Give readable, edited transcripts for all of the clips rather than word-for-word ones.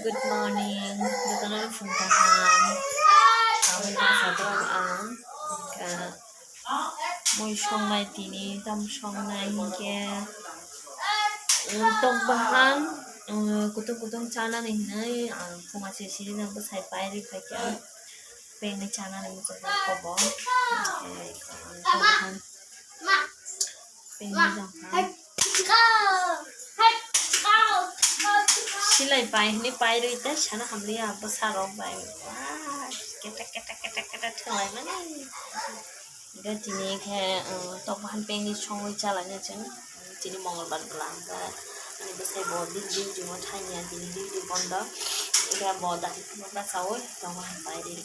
good morning. Dito puntahan. Kami na sa doon mui songnai tini tam songnai hingke tokbahan kutung chana ni nai phuma se siri na basai pairi phake peng chana ni chaba kobo tokbahan peng jangha silai pai ni pairi ta chana hamri apa sarong pai keta thlai mani ga tini ke tokbahan peng ni chongoi chala nya chen tini mongolbar bulan ga ani basai bo din jimo thanya tini di bonda ga bo da kuma ba sawo tokbahan pairi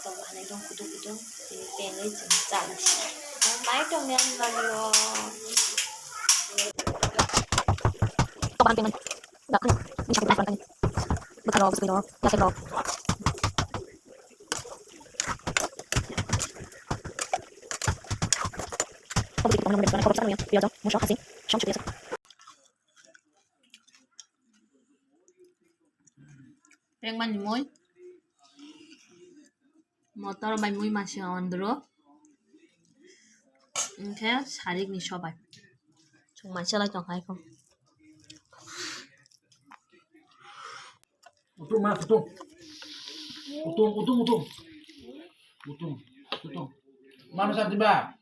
tokbahan ni dong kudu tini peng ni chen chala mai tong yang ga lo tokbahan peng ga kan ni sakit kan betul betul ya sebab Reng ban moy motor bai moy masih ondro oke sarik ni sobai chung masih lagi tong kai kom utung mana sa tiba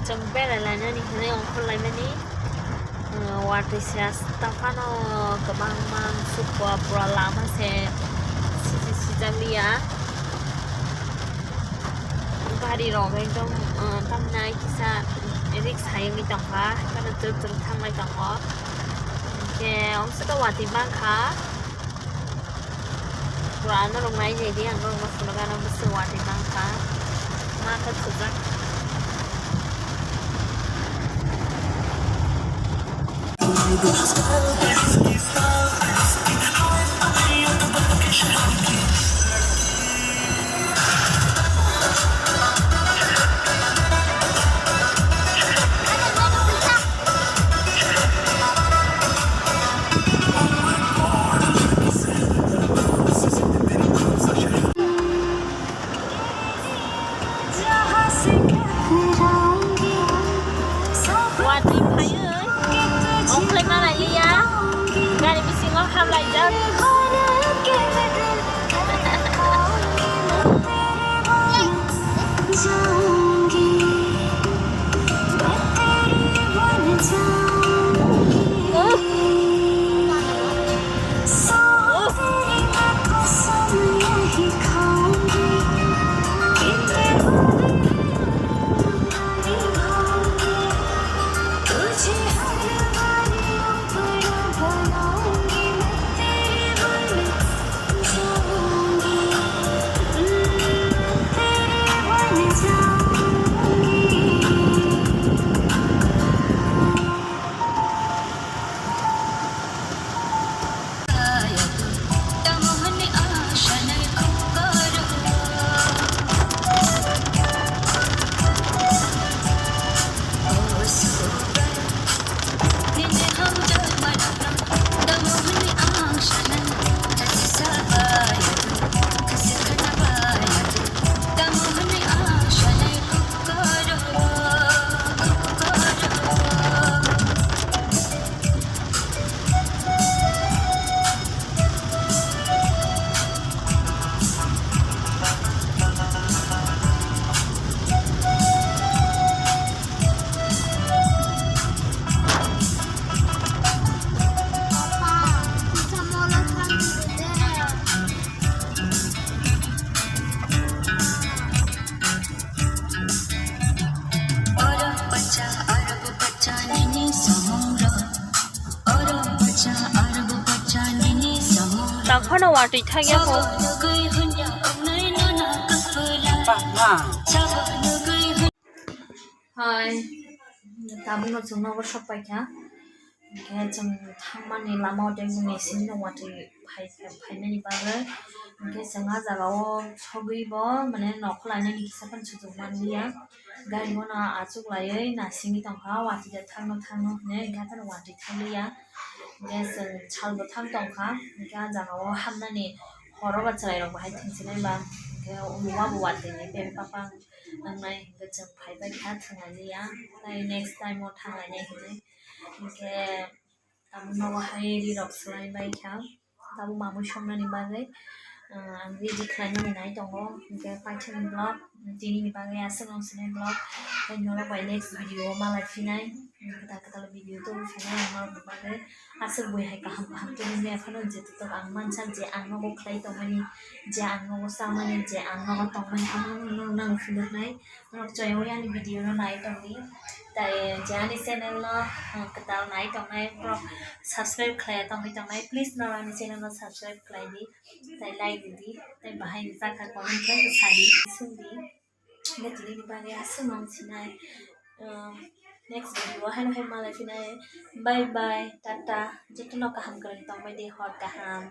Jempe lalanya nih ini ongkol lainnya nih waktu saya stafano kebangman sebuah pura lama si Jamia hari rogai dong tamnai kisah erik sayang di tengah karena terus tamai tengah ke om sudah wati bangka purana rumai jadi yang orang masuk negara mesti wati bangka maka sudah Ham lại dân Khono wati thagya ko Hai tabung no chungna ko sapai kha ke chang thamani lama deng mesin no wati फायनायनि बागै ओमफ्राय जोंहा जागाव सगैबो माने न'खौ लायनायनि खिसाफोर सुजुगमानलिया गारि मना आजुग लायै नासिंनि दंखा वाटिदा थांनो होनो ओंखायनो वाटि थांलिया ओमफ्राय जों सालबो दंखा ओमफ्राय जागाव हामनानै हराव बाथ्रायाव बाहाय थांसैनायबा ओमफ्राय उमुआबो वाटिनि बे पापा नांनाय जों फायबाय था थांनायनिया ओमफ्राय नेक्स्ट टाइमाव थांनायनाय होनो ओमफ्राय गाबोनावहाय रिरब सोलायबाय था दाबो मामु संनायनि बागै आं रेडि खालामनानै दङ ओमफ्राय फाइटिं ब्लग दिनैनि बागै आसोनावसोनाय ब्लग ओमफ्राय न'राव बाय नेक्स्ट भिडिअ मालाय फिनाय खोथा भिडिअ तो फिनाय आं बागै आसोर बयहाय गाहाम दिनैनि एफानो जेतुक आं मानसान जे आं न'आव खालाय दंमानि जे आं न'आव सामानि जे आं न'आव दंमानि आं नां फिननाय न'आव जयाव आंनि भिडिअ नाय दंनि दाय जानि चेनेल खोथा नाय दंनाय साबस्क्राइब खालाया दंनाय प्लिज न'आव आंनि चेनेल साबस्क्राइब खालायदि दाय लाइक दी दाय बाहाय जाखा कमेन्ट सारि सोंदी दिनैनि बागै आसोनावसिनाय नेक्स्ट भिडिअ हाय मालाय फिनाय बाय बाय टाटा जितु गाहाम गोरों दंबायदि हर गाहाम